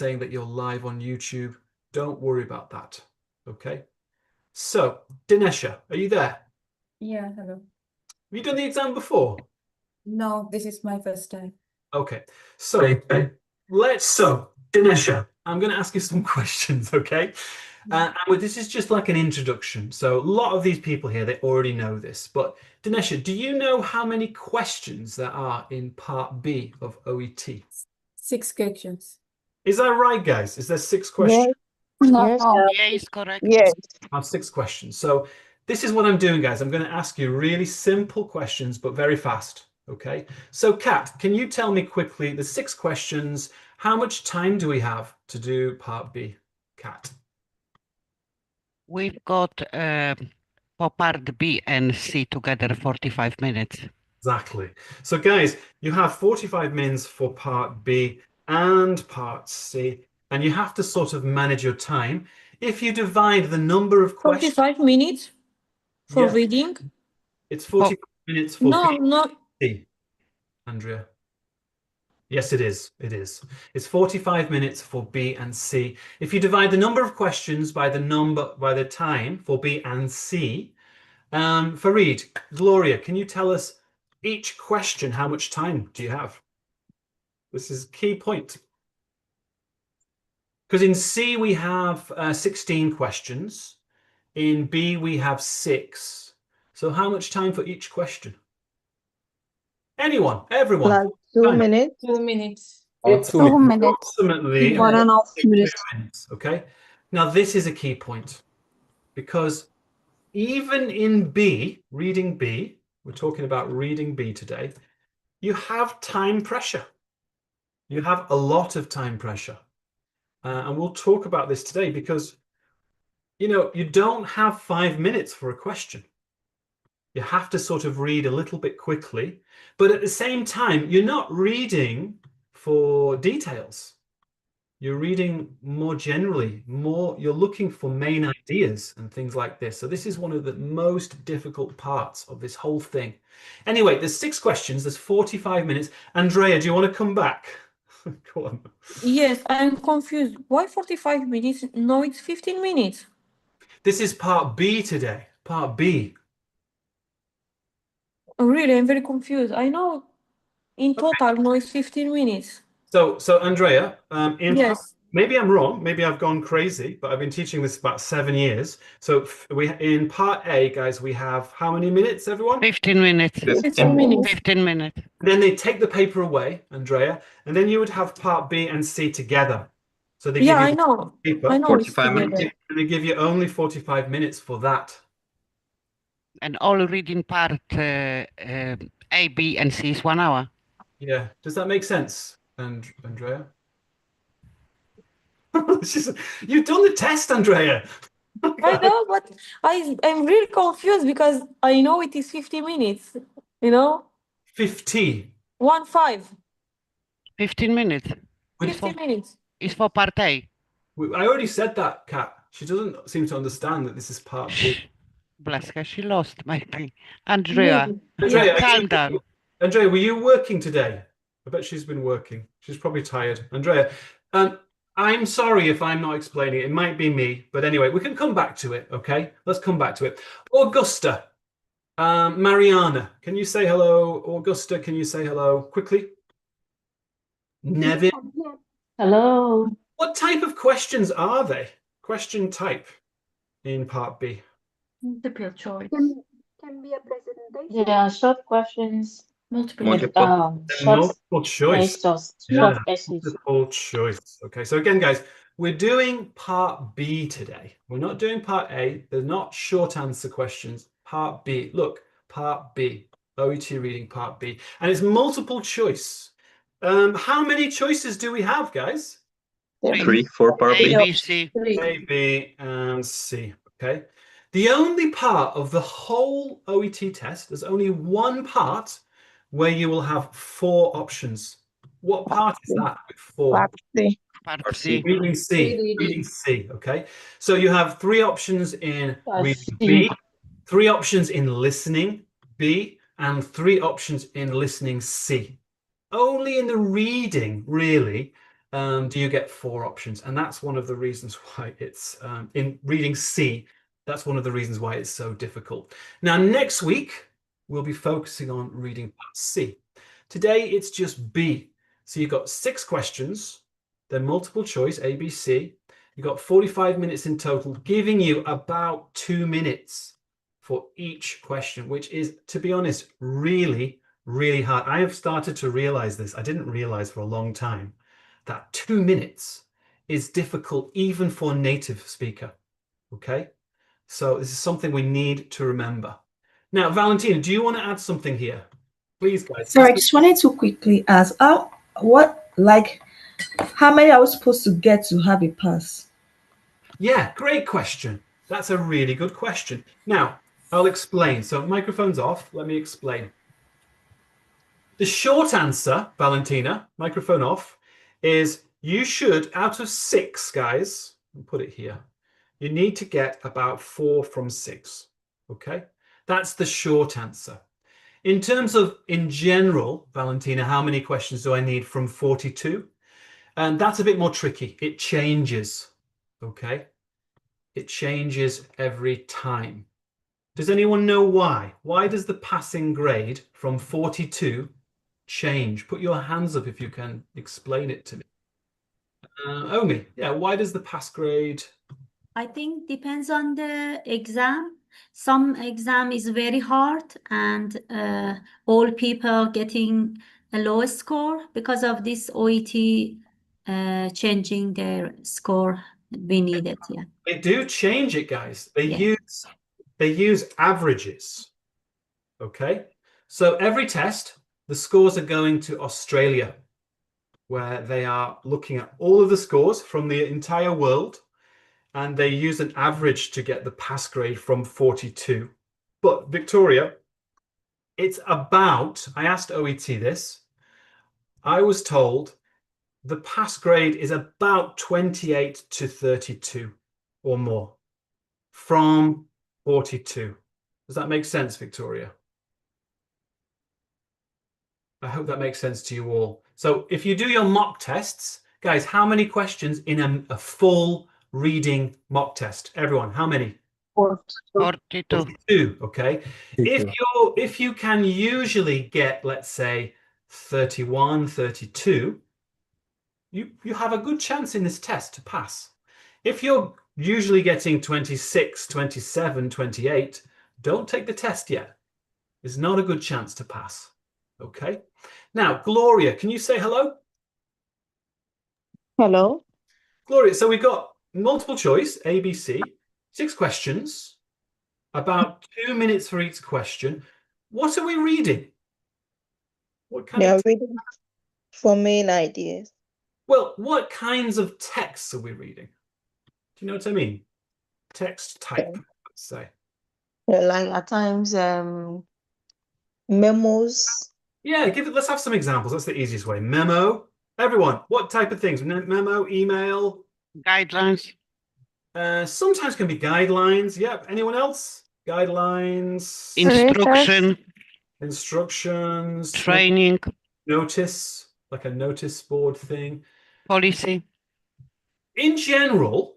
saying that you're live on YouTube. Don't worry about that. Okay. So, Dinesha, are you there? Yeah, hello. Have you done the exam before? No, this is my first time. Okay. So, Dinesha, I'm going to ask you some questions, okay? This is just like an introduction. So, a lot of these people here, they already know this. But, Dinesha, do you know how many questions there are in part B of OET? 6 questions. Is that right, guys? Is there 6 questions? No. Yes. Yeah, it's correct. Yes. I have 6 questions. So this is what I'm doing, guys. I'm going to ask you really simple questions, but very fast. Okay. So Kat, can you tell me quickly the 6 questions? How much time do we have to do part B? Kat. We've got for part B and C together 45 minutes. Exactly. So guys, you have 45 minutes for part B and part C, and you have to sort of manage your time. If you divide the number of questions, 45 minutes for yeah, reading? it's 45 minutes for No, B no. and C, Andrea. Yes, it is. It is. It's 45 minutes for B and C. If you divide the number of questions by the time for B and C, Fareed, Gloria, can you tell us each question, how much time do you have? This is a key point. Because in C we have 16 questions. In B we have 6. So how much time for each question? Anyone? Everyone? Like 2 minutes. 2 minutes. Two minutes. Approximately 1.5 minutes. minutes. Okay. Now this is a key point because even in B, reading B, we're talking about reading B today, you have time pressure. You have a lot of time pressure. And we'll talk about this today because, you know, you don't have 5 minutes for a question. You have to sort of read a little bit quickly, but at the same time, you're not reading for details. You're reading more generally, you're looking for main ideas and things like this. So this is one of the most difficult parts of this whole thing. Anyway, there's 6 questions, there's 45 minutes. Andrea, do you want to come back? Go on. Yes, I'm confused. Why 45 minutes? No, it's 15 minutes. This is part B today, part B. Oh, really, I'm very confused. I know in total, no, it's 15 minutes. So Andrea, Yes. maybe I'm wrong, maybe I've gone crazy, but I've been teaching this about 7 years. So in part A, guys, we have how many minutes, everyone? 15 minutes. 15 minutes. 15 minutes. Then they take the paper away, Andrea, and then you would have part B and C together. So they Yeah, give I you know. paper, I know it's 45 minutes. together. and they give you only 45 minutes for that. And all reading part A, B, and C is 1 hour. Yeah, does that make sense, Andrea? You've done the test, Andrea. I know, but I'm really confused because I know it is 50 minutes, you know? 50. 1-5. 15 minutes. 50 minutes. It's for part A. I already said that, Kat. She doesn't seem to understand that this is part B. Bless her, she lost maybe. Andrea, Maybe. Andrea, calm down. Andrea, were you working today? I bet she's been working. She's probably tired. Andrea, I'm sorry if I'm not explaining it. It might be me, but anyway, we can come back to it, okay? Let's come back to it. Augusta, Mariana, can you say hello? Augusta, can you say hello quickly? Nevin. Hello. What type of questions are they? Question type in part B. Multiple choice. Can be a presentation. Yeah, short questions. Multiple Multiple. Short Multiple choice. essays. Yeah, Short essays. multiple choice. Okay, so again, guys, we're doing part B today. We're not doing part A. They're not short answer questions. Part B. Look, part B. OET reading part B. And it's multiple choice. How many choices do we have, guys? 3 for part A, B. B, C. A, B, and C. Okay. The only part of the whole OET test, there's only one part where you will have 4 options. What part is that? 4. Part Part C. C. Reading C. Reading C. Okay. So you have 3 options in reading B, 3 options in listening B, and 3 options in listening C. Only in the reading, really, do you get 4 options? And that's one of the reasons why it's in reading C. That's one of the reasons why it's so difficult. Now, next week, we'll be focusing on reading part C. Today, it's just B. So you've got 6 questions. They're multiple choice, A, B, C. You've got 45 minutes in total, giving you about 2 minutes for each question, which is, to be honest, really, really hard. I have started to realize this. I didn't realize for a long time that 2 minutes is difficult even for a native speaker. Okay, so this is something we need to remember. Now, Valentina, do you want to add something here? Please, guys. Sorry, I just wanted to quickly ask, how many are we supposed to get to have a pass? Yeah, great question. That's a really good question. Now, I'll explain. So microphone's off. Let me explain. The short answer, Valentina, microphone off, is you should, out of 6, guys, I'll put it here, you need to get about 4 from 6. Okay, that's the short answer. In terms of, in general, Valentina, how many questions do I need from 42? And that's a bit more tricky. It changes. Okay, it changes every time. Does anyone know why? Why does the passing grade from 42 change? Put your hands up if you can explain it to me. Omi, yeah, why does the pass grade? I think depends on the exam. Some exam is very hard and all people getting a low score because of this OET changing their score. We need it, yeah. They do change it, guys. They Yeah. use averages. Okay, so every test, the scores are going to Australia, where they are looking at all of the scores from the entire world, and they use an average to get the pass grade from 42. But Victoria, it's about, I asked OET this, I was told the pass grade is about 28 to 32 or more from 42. Does that make sense, Victoria? I hope that makes sense to you all. So if you do your mock tests, guys, how many questions in a full reading mock test? Everyone, how many? 42. 42, okay. If you can usually get, let's say, 31, 32, you have a good chance in this test to pass. If you're usually getting 26, 27, 28, don't take the test yet. It's not a good chance to pass. Okay. Now, Gloria, can you say hello? Hello. Gloria, so we've got multiple choice, A, B, C, 6 questions, about 2 minutes for each question. What are we reading? What kind They of are reading for main ideas. Well, what kinds of texts are we reading? Do you know what I mean? Text type, let's say. Like at times, memos. Yeah, let's have some examples. That's the easiest way. Memo. Everyone, what type of things? Memo, email. Guidelines. Sometimes can be guidelines. Yep. Anyone else? Guidelines. Instruction. Instructions. Training. Notice, like a notice board thing. Policy. In general,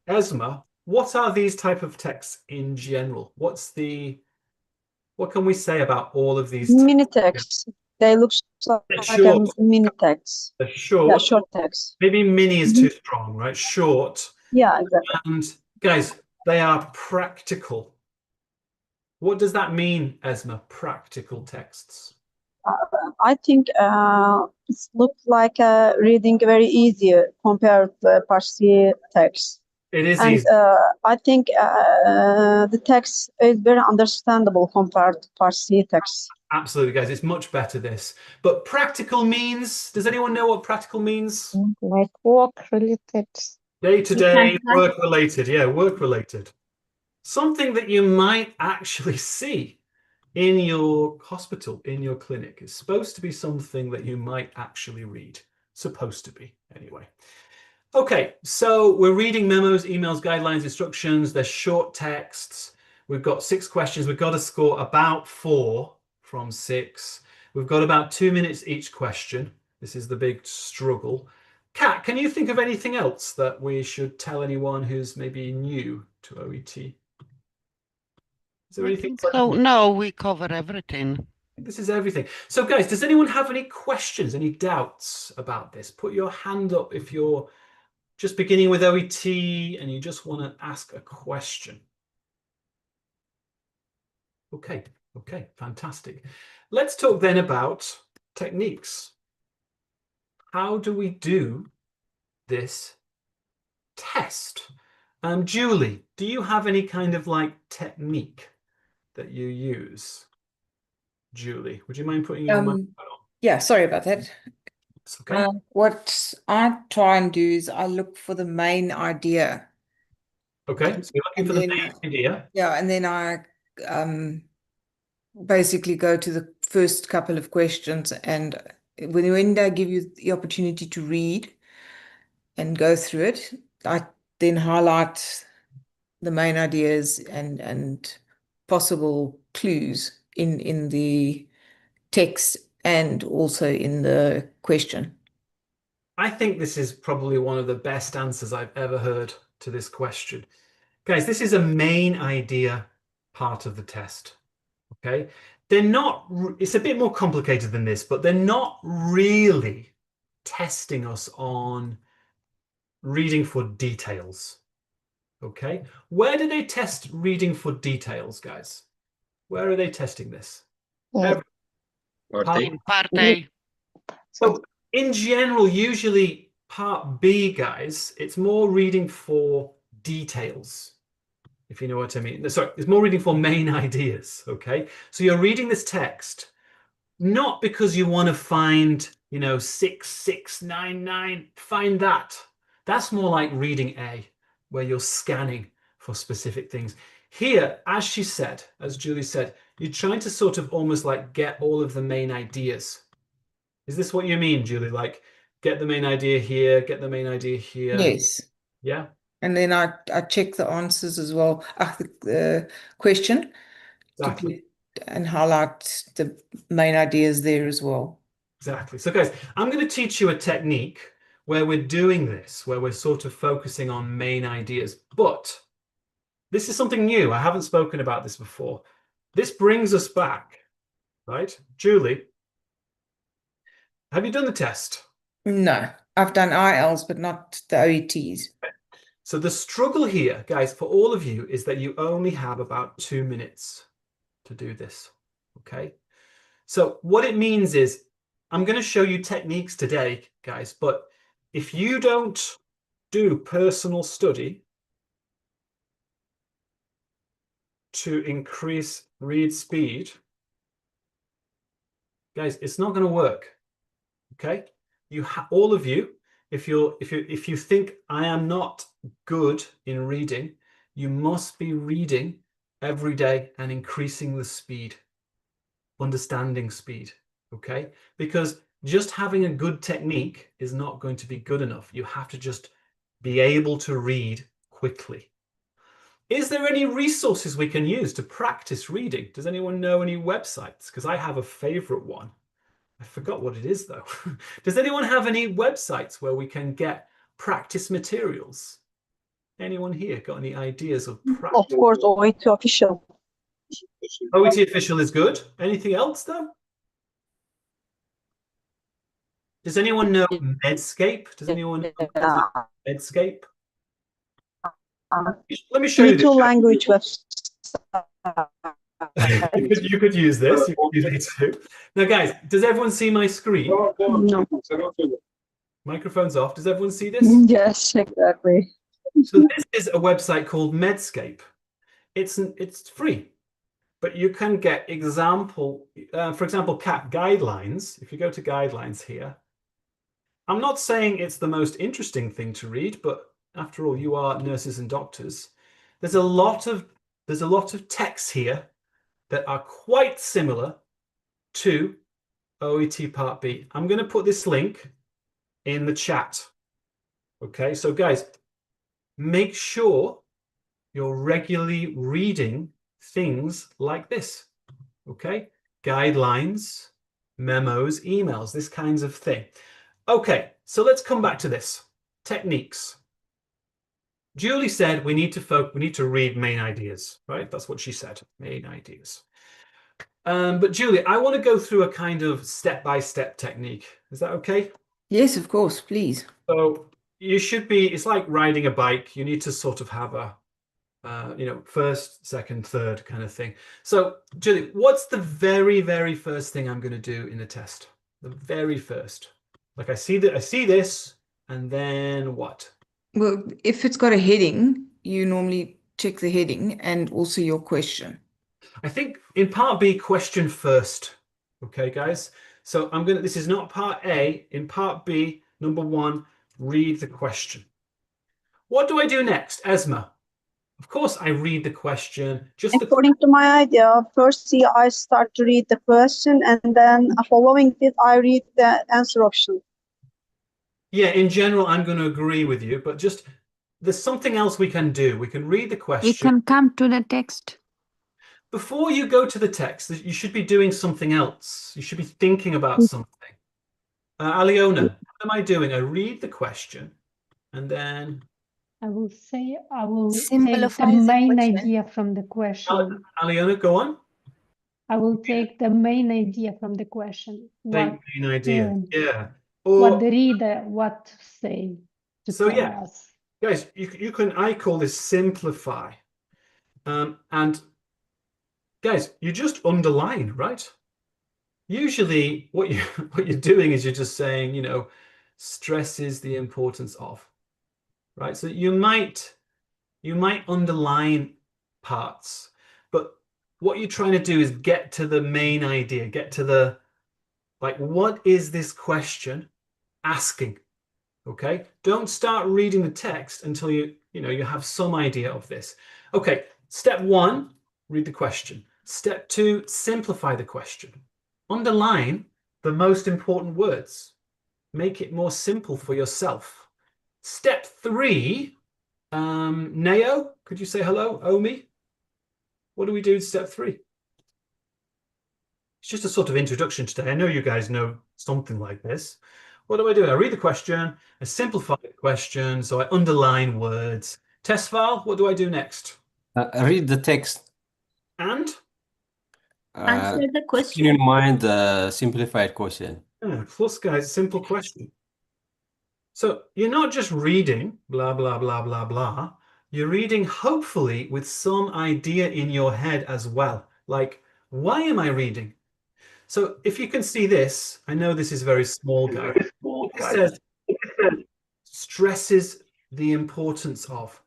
Esma, what are these type of texts in general? What can we say about all of these? Mini text. They look like Short. a mini text. They're short. Yeah, short text. Maybe mini is too strong, right? Short. Yeah, exactly. And guys, they are practical. What does that mean, Esma? Practical texts. I think it looks like reading very easy compared to Parsi text. It is And easy. I think the text is very understandable compared to Parsi text. Absolutely, guys. It's much better, this. But practical means, does anyone know what practical means? Like work related. Day-to-day, work-related. Yeah, work-related. Something that you might actually see in your hospital, in your clinic. It's supposed to be something that you might actually read. Supposed to be, anyway. Okay, so we're reading memos, emails, guidelines, instructions. They're short texts. We've got 6 questions. We've got to score about 4 from 6. We've got about 2 minutes each question. This is the big struggle. Kat, can you think of anything else that we should tell anyone who's maybe new to OET? Is there anything? So no, we cover everything. This is everything. So guys, does anyone have any questions, any doubts about this? Put your hand up if you're just beginning with OET and you just want to ask a question. Okay, fantastic. Let's talk then about techniques. How do we do this test? Julie, do you have any kind of like technique that you use? Julie, would you mind putting your microphone on? Yeah, sorry about that. It's okay. What I try and do is I look for the main idea. Okay, so you're looking And for the then, main idea. yeah, and then I basically go to the first couple of questions, and when they give you the opportunity to read and go through it, I then highlight the main ideas and possible clues in the text and also in the question. I think this is probably one of the best answers I've ever heard to this question. Guys, this is a main idea part of the test. Okay, they're not, it's a bit more complicated than this, but they're not really testing us on reading for details. Okay, where do they test reading for details, guys? Where are they testing this? Mm. In part A. So in general, usually part B, guys, it's more reading for details, if you know what I mean. Sorry, it's more reading for main ideas, okay? So you're reading this text, not because you want to find, 6699, find that. That's more like reading A, where you're scanning for specific things. Here, as she said, as Julie said, you're trying to sort of almost like get all of the main ideas. Is this what you mean, Julie? Like get the main idea here, get the main idea here. Yes. Yeah. And then I check the answers as well, the question, Exactly. and highlight the main ideas there as well. Exactly. So guys, I'm going to teach you a technique where we're doing this, where we're sort of focusing on main ideas. But this is something new. I haven't spoken about this before. This brings us back, right? Julie, have you done the test? No, I've done IELTS, but not the OETs. So the struggle here, guys, for all of you is that you only have about 2 minutes to do this, okay? So what it means is I'm going to show you techniques today, guys, but if you don't do personal study to increase read speed, guys, it's not going to work, okay? All of you, if you think I am not good in reading, you must be reading every day and increasing the speed, understanding speed, okay? Because just having a good technique is not going to be good enough. You have to just be able to read quickly. Is there any resources we can use to practice reading? Does anyone know any websites? Because I have a favorite one. I forgot what it is though. Does anyone have any websites where we can get practice materials? Anyone here got any ideas of practice? Of course, OET official. OET official is good. Anything else though? Does anyone know Medscape? Does anyone know Medscape? Let me show you Little this. language website. You could use this. You could use it too. Now, guys, does everyone see my screen? No. Microphone's off. Does everyone see this? Yes, exactly. So this is a website called Medscape. It's free, but you can get for example, CAT guidelines. If you go to guidelines here, I'm not saying it's the most interesting thing to read, but after all, you are nurses and doctors. There's a lot of texts here that are quite similar to OET Part B. I'm going to put this link in the chat. Okay, so guys, make sure you're regularly reading things like this. Okay, guidelines, memos, emails, this kinds of thing. Okay, So let's come back to this. Techniques. Julie said we need to read main ideas, right? That's what she said, main ideas. But Julie, I want to go through a kind of step-by-step technique. Is that okay? Yes, of course, please. So you should be, it's like riding a bike. You need to sort of have a, first, second, third kind of thing. So Julie, what's the very, very first thing I'm going to do in the test? The very first. Like I see this, and then what? Well, if it's got a heading, you normally check the heading and also your question. I think in part B, question first. Okay, guys. So this is not part A. In part B, number 1, read the question. What do I do next, Esma? Of course, I read the question. According to my idea, first I start to read the question, and then following it, I read the answer option. Yeah, in general, I'm going to agree with you, but just there's something else we can do. We can read the question. We can come to the text. Before you go to the text, you should be doing something else. You should be thinking about something. Aliona, what am I doing? I read the question, and then I will take Simplify the the main question. idea from the question. Aliona, go on. I will take the main idea from the question. Main idea. Yeah. What the reader, what to say to So tell yeah, us. guys, you can. I call this simplify. And guys, you just underline, right? Usually, what you're doing is you're just saying, stresses the importance of, right? So you might underline parts, but what you're trying to do is get to the main idea, get to the, like, what is this question asking? Okay, don't start reading the text until you have some idea of this. Okay, step 1, read the question. Step 2, simplify the question. Underline the most important words. Make it more simple for yourself. Step 3, Neo, could you say hello? Omi, what do we do in step 3? It's just a sort of introduction today. I know you guys know something like this. What do? I read the question, I simplify the question, so I underline words. Test file, what do I do next? Read the text. And? Answer the Keep question. in mind the simplified question. Plus, guys, simple question. So you're not just reading blah, blah, blah, blah, blah. You're reading, hopefully, with some idea in your head as well. Like, why am I reading? So if you can see this, I know this is very small, guys. It says, stresses the importance of.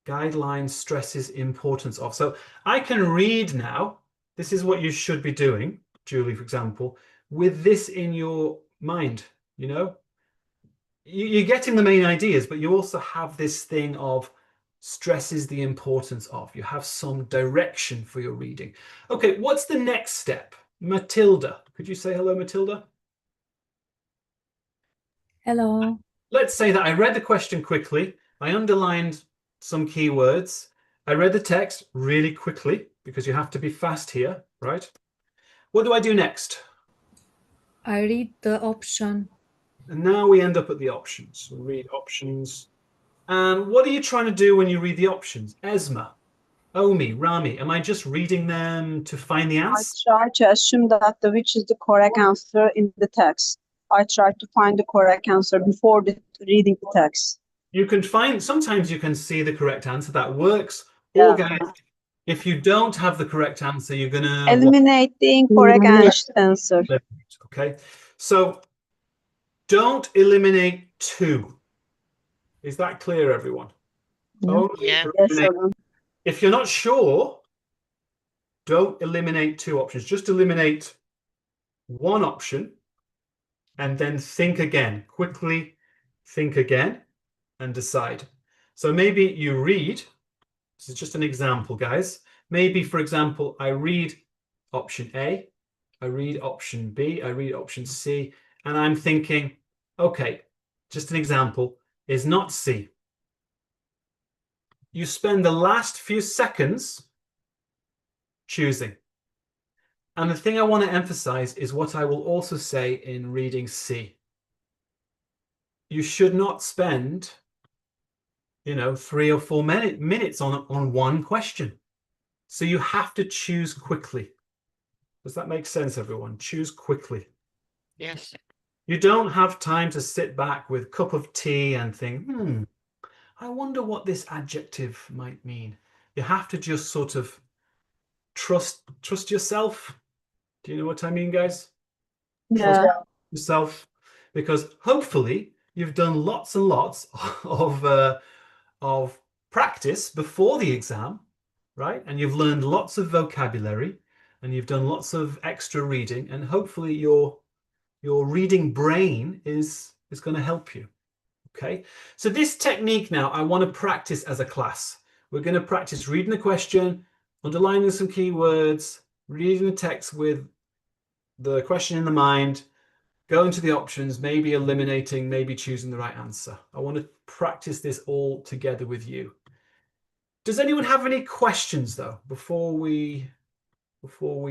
Guidelines stresses importance of. So I can read now. This is what you should be doing, Julie, for example, with this in your mind, You're getting the main ideas, but you also have this thing of stresses the importance of. You have some direction for your reading. Okay, what's the next step? Matilda, could you say hello, Matilda? Hello. Let's say that I read the question quickly. I underlined some keywords. I read the text really quickly because you have to be fast here, right? What do I do next? I read the option. And now we end up at the options. We'll read options. And what are you trying to do when you read the options? Esma, Omi, Rami, am I just reading them to find the I answer? try to assume that which is the correct answer in the text. I try to find the correct answer before reading the text. You can sometimes you can see the correct answer. That works. Or guys, if you don't have the correct answer, you're going to eliminate the incorrect answer. Okay. So don't eliminate 2. Is that clear, everyone? Yeah. If you're not sure, don't eliminate 2 options. Just eliminate 1 option and then think again. Quickly think again and decide. So maybe you read, this is just an example, guys. Maybe, for example, I read option A, I read option B, I read option C, and I'm thinking, okay, just an example, is not C. You spend the last few seconds choosing. And the thing I want to emphasize is what I will also say in reading C. you should not spend, 3 or 4 minutes on one question. So you have to choose quickly. Does that make sense, everyone? Choose quickly. Yes. You don't have time to sit back with a cup of tea and think, I wonder what this adjective might mean. You have to just sort of trust yourself. Do you know what I mean, guys? Trust Yeah. yourself, because hopefully you've done lots and lots of practice before the exam, right? And you've learned lots of vocabulary, and you've done lots of extra reading, and hopefully your reading brain is going to help you. Okay, so this technique now I want to practice as a class. We're going to practice reading the question, underlining some keywords, reading the text with the question in the mind, going to the options, maybe eliminating, maybe choosing the right answer. I want to practice this all together with you. Does anyone have any questions though before we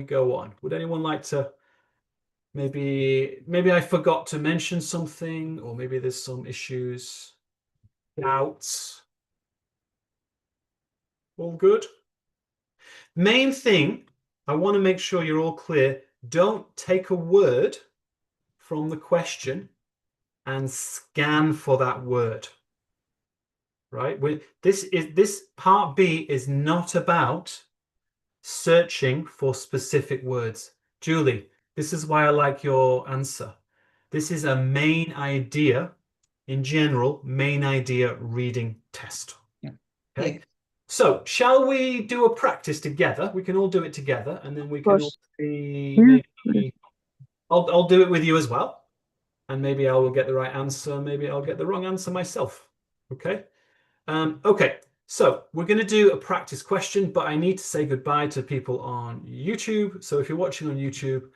go on? Would anyone like to, maybe I forgot to mention something, or maybe there's some issues, doubts? All good? Main thing, I want to make sure you're all clear. Don't take a word from the question and scan for that word. Right? This part B is not about searching for specific words. Julie, this is why I like your answer. This is a main idea, in general, main idea reading test. Yeah. Okay. Yeah. So shall we do a practice together? We can all do it together, and then we Of can all course. see, maybe I'll do it with you as well. And maybe I will get the right answer. Maybe I'll get the wrong answer myself. Okay. Okay. So we're going to do a practice question, but I need to say goodbye to people on YouTube. So if you're watching on YouTube,